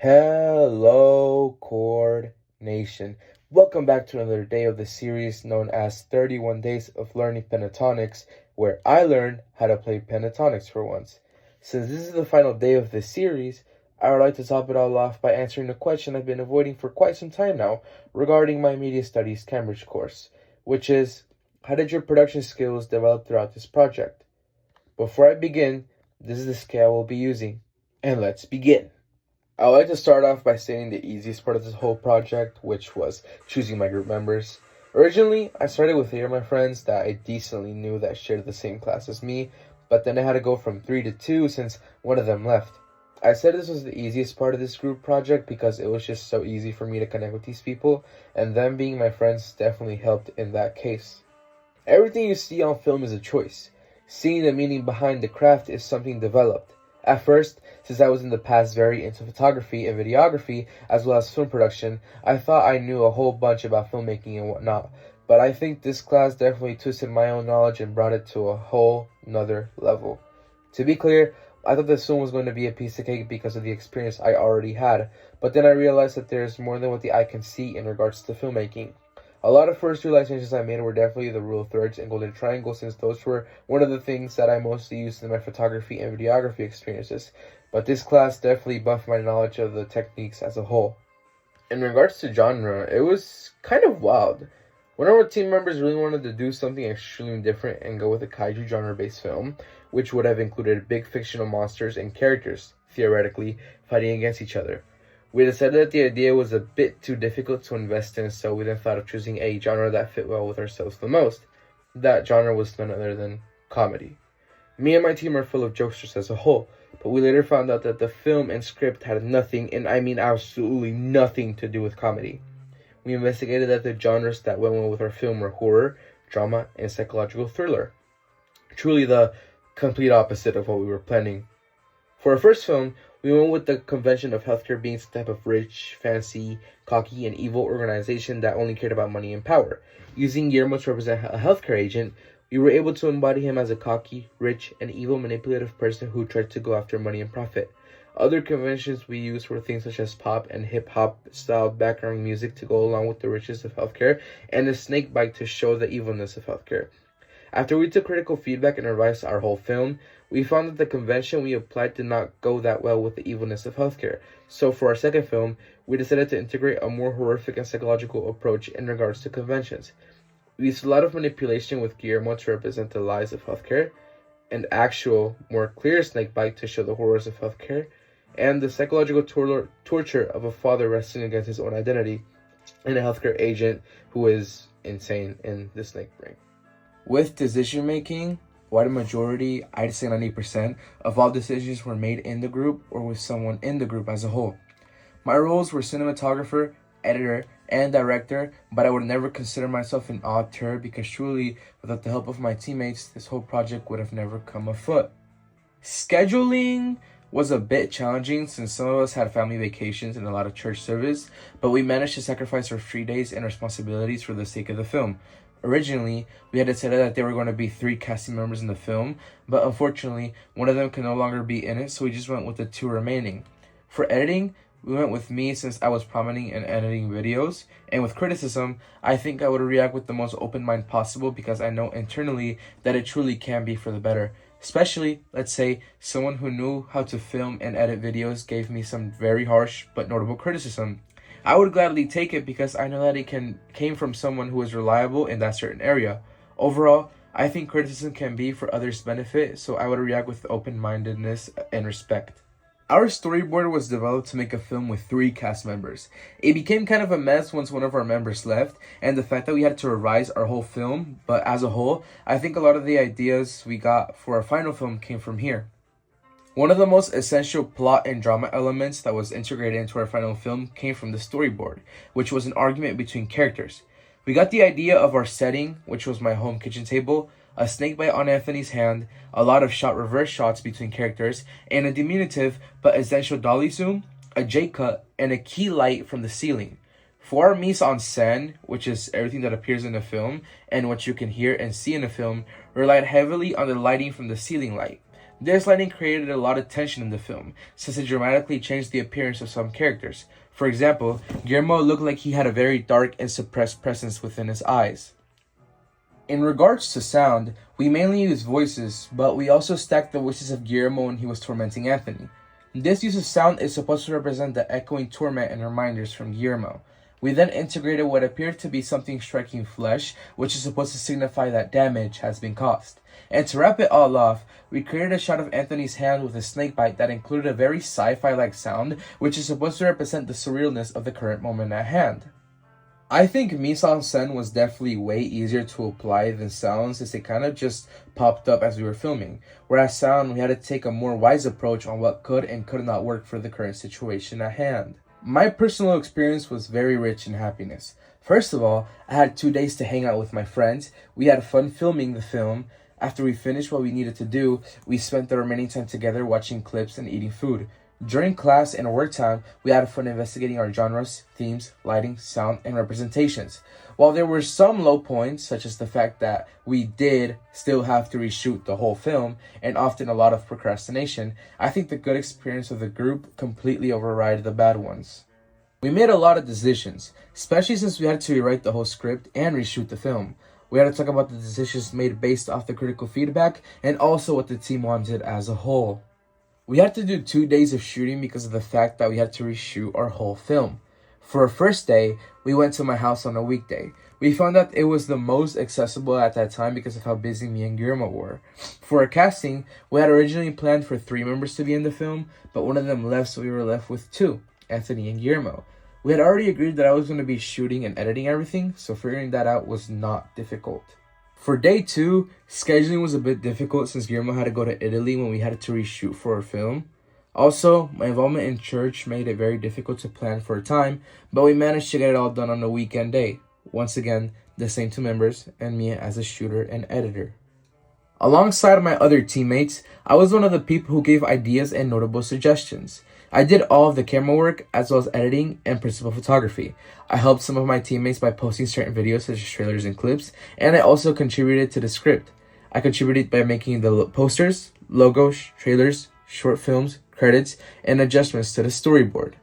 Hello, Cord Nation. Welcome back to another day of the series known as 31 Days of Learning Pentatonics, where I learned how to play pentatonics for once. Since this is the final day of this series, I would like to top it all off by answering a question I've been avoiding for quite some time now regarding my Media Studies Cambridge course, which is, how did your production skills develop throughout this project? Before I begin, this is the scale I will be using, and let's begin. I would like to start off by stating the easiest part of this whole project, which was choosing my group members. Originally, I started with 3 of my friends that I decently knew that shared the same class as me, but then I had to go from 3 to 2 since one of them left. I said this was the easiest part of this group project because it was just so easy for me to connect with these people, and them being my friends definitely helped in that case. Everything you see on film is a choice. Seeing the meaning behind the craft is something developed. At first, since I was in the past very into photography and videography, as well as film production, I thought I knew a whole bunch about filmmaking and whatnot, but I think this class definitely twisted my own knowledge and brought it to a whole nother level. To be clear, I thought this film was going to be a piece of cake because of the experience I already had, but then I realized that there's more than what the eye can see in regards to filmmaking. A lot of first realizations I made were definitely the rule of thirds and golden triangles, since those were one of the things that I mostly used in my photography and videography experiences, but this class definitely buffed my knowledge of the techniques as a whole. In regards to genre, it was kind of wild. One of our team members really wanted to do something extremely different and go with a kaiju genre-based film, which would have included big fictional monsters and characters, theoretically, fighting against each other. We decided that the idea was a bit too difficult to invest in, so we then thought of choosing a genre that fit well with ourselves the most. That genre was none other than comedy. Me and my team are full of jokesters as a whole, but we later found out that the film and script had nothing, and I mean absolutely nothing, to do with comedy. We investigated that the genres that went well with our film were horror, drama, and psychological thriller. Truly the complete opposite of what we were planning. For our first film, we went with the convention of healthcare being some type of rich, fancy, cocky, and evil organization that only cared about money and power. Using Guillermo to represent a healthcare agent, we were able to embody him as a cocky, rich, and evil manipulative person who tried to go after money and profit. Other conventions we used were things such as pop and hip-hop style background music to go along with the richness of healthcare, and a snake bite to show the evilness of healthcare. After we took critical feedback and revised our whole film, we found that the convention we applied did not go that well with the evilness of healthcare. So for our second film, we decided to integrate a more horrific and psychological approach in regards to conventions. We used a lot of manipulation with Guillermo to represent the lies of healthcare, an actual, more clear snakebite to show the horrors of healthcare, and the psychological torture of a father wrestling against his own identity, and a healthcare agent who is insane in the snake brain. With decision making, wide majority, I'd say 90%, of all decisions were made in the group or with someone in the group as a whole. My roles were cinematographer, editor, and director, but I would never consider myself an auteur because truly, without the help of my teammates, this whole project would have never come afoot. Scheduling was a bit challenging since some of us had family vacations and a lot of church service, but we managed to sacrifice our free days and responsibilities for the sake of the film. Originally, we had decided that there were going to be 3 casting members in the film, but unfortunately, one of them can no longer be in it, so we just went with the 2 remaining. For editing, we went with me since I was prominent in editing videos, and with criticism, I think I would react with the most open mind possible because I know internally that it truly can be for the better. Especially, let's say, someone who knew how to film and edit videos gave me some very harsh but notable criticism. I would gladly take it because I know that it came from someone who is reliable in that certain area. Overall, I think criticism can be for others' benefit, so I would react with open-mindedness and respect. Our storyboard was developed to make a film with 3 cast members. It became kind of a mess once one of our members left, and the fact that we had to revise our whole film, but as a whole, I think a lot of the ideas we got for our final film came from here. One of the most essential plot and drama elements that was integrated into our final film came from the storyboard, which was an argument between characters. We got the idea of our setting, which was my home kitchen table, a snakebite on Anthony's hand, a lot of shot-reverse shots between characters, and a diminutive but essential dolly zoom, a J-cut, and a key light from the ceiling. For our mise en scène, which is everything that appears in the film and what you can hear and see in the film, relied heavily on the lighting from the ceiling light. This lighting created a lot of tension in the film, since it dramatically changed the appearance of some characters. For example, Guillermo looked like he had a very dark and suppressed presence within his eyes. In regards to sound, we mainly use voices, but we also stacked the voices of Guillermo when he was tormenting Anthony. This use of sound is supposed to represent the echoing torment and reminders from Guillermo. We then integrated what appeared to be something striking flesh, which is supposed to signify that damage has been caused. And to wrap it all off, we created a shot of Anthony's hand with a snake bite that included a very sci-fi-like sound, which is supposed to represent the surrealness of the current moment at hand. I think mise-en-scène was definitely way easier to apply than sound, since it kind of just popped up as we were filming, whereas sound we had to take a more wise approach on what could and could not work for the current situation at hand. My personal experience was very rich in happiness. First of all, I had 2 days to hang out with my friends. We had fun filming the film. After we finished what we needed to do, we spent the remaining time together watching clips and eating food. During class and work time, we had fun investigating our genres, themes, lighting, sound, and representations. While there were some low points, such as the fact that we did still have to reshoot the whole film, and often a lot of procrastination, I think the good experience of the group completely override the bad ones. We made a lot of decisions, especially since we had to rewrite the whole script and reshoot the film. We had to talk about the decisions made based off the critical feedback, and also what the team wanted as a whole. We had to do 2 days of shooting because of the fact that we had to reshoot our whole film. For our first day, we went to my house on a weekday. We found that it was the most accessible at that time because of how busy me and Guillermo were. For our casting, we had originally planned for 3 members to be in the film, but one of them left, so we were left with 2, Anthony and Guillermo. We had already agreed that I was going to be shooting and editing everything, so figuring that out was not difficult. For day 2, scheduling was a bit difficult since Guillermo had to go to Italy when we had to reshoot for our film. Also, my involvement in church made it very difficult to plan for a time, but we managed to get it all done on a weekend day. Once again, the same 2 members and me as a shooter and editor. Alongside my other teammates, I was one of the people who gave ideas and notable suggestions. I did all of the camera work as well as editing and principal photography. I helped some of my teammates by posting certain videos such as trailers and clips, and I also contributed to the script. I contributed by making the posters, logos, trailers, short films, credits, and adjustments to the storyboard.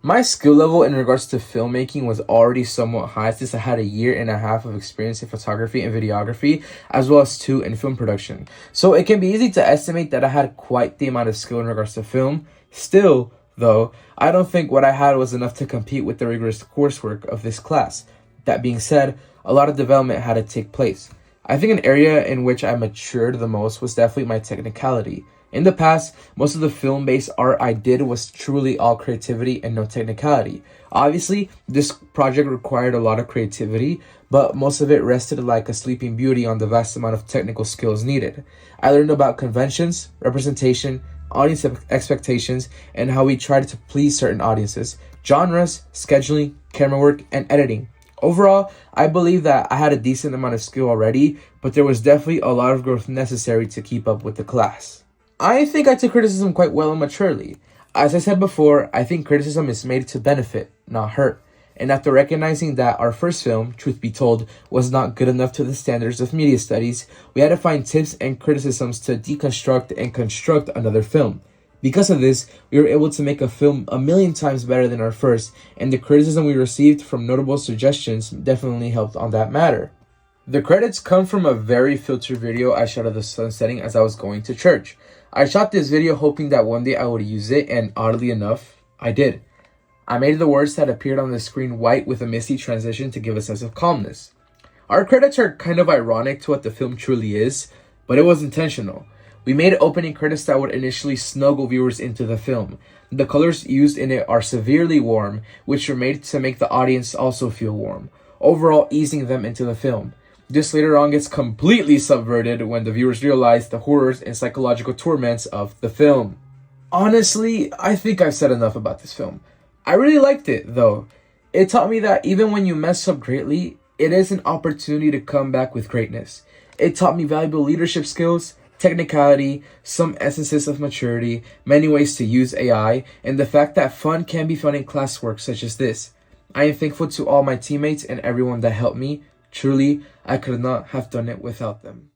My skill level in regards to filmmaking was already somewhat high since I had a 1.5 years of experience in photography and videography, as well as 2 in film production. So it can be easy to estimate that I had quite the amount of skill in regards to film. Still, though, I don't think what I had was enough to compete with the rigorous coursework of this class. That being said, a lot of development had to take place. I think an area in which I matured the most was definitely my technicality. In the past, most of the film-based art I did was truly all creativity and no technicality. Obviously, this project required a lot of creativity, but most of it rested like a sleeping beauty on the vast amount of technical skills needed. I learned about conventions, representation, audience expectations, and how we tried to please certain audiences, genres, scheduling, camera work, and editing. Overall, I believe that I had a decent amount of skill already, but there was definitely a lot of growth necessary to keep up with the class. I think I took criticism quite well and maturely. As I said before, I think criticism is made to benefit, not hurt. And after recognizing that our first film, truth be told, was not good enough to the standards of media studies, we had to find tips and criticisms to deconstruct and construct another film. Because of this, we were able to make a film 1,000,000 times better than our first, and the criticism we received from notable suggestions definitely helped on that matter. The credits come from a very filtered video I shot of the sun setting as I was going to church. I shot this video hoping that one day I would use it, and oddly enough, I did. I made the words that appeared on the screen white with a misty transition to give a sense of calmness. Our credits are kind of ironic to what the film truly is, but it was intentional. We made opening credits that would initially snuggle viewers into the film. The colors used in it are severely warm, which were made to make the audience also feel warm, overall easing them into the film. This later on gets completely subverted when the viewers realize the horrors and psychological torments of the film. Honestly, I think I've said enough about this film. I really liked it, though. It taught me that even when you mess up greatly, it is an opportunity to come back with greatness. It taught me valuable leadership skills, technicality, some essences of maturity, many ways to use AI, and the fact that fun can be found in classwork such as this. I am thankful to all my teammates and everyone that helped me. Truly, I could not have done it without them.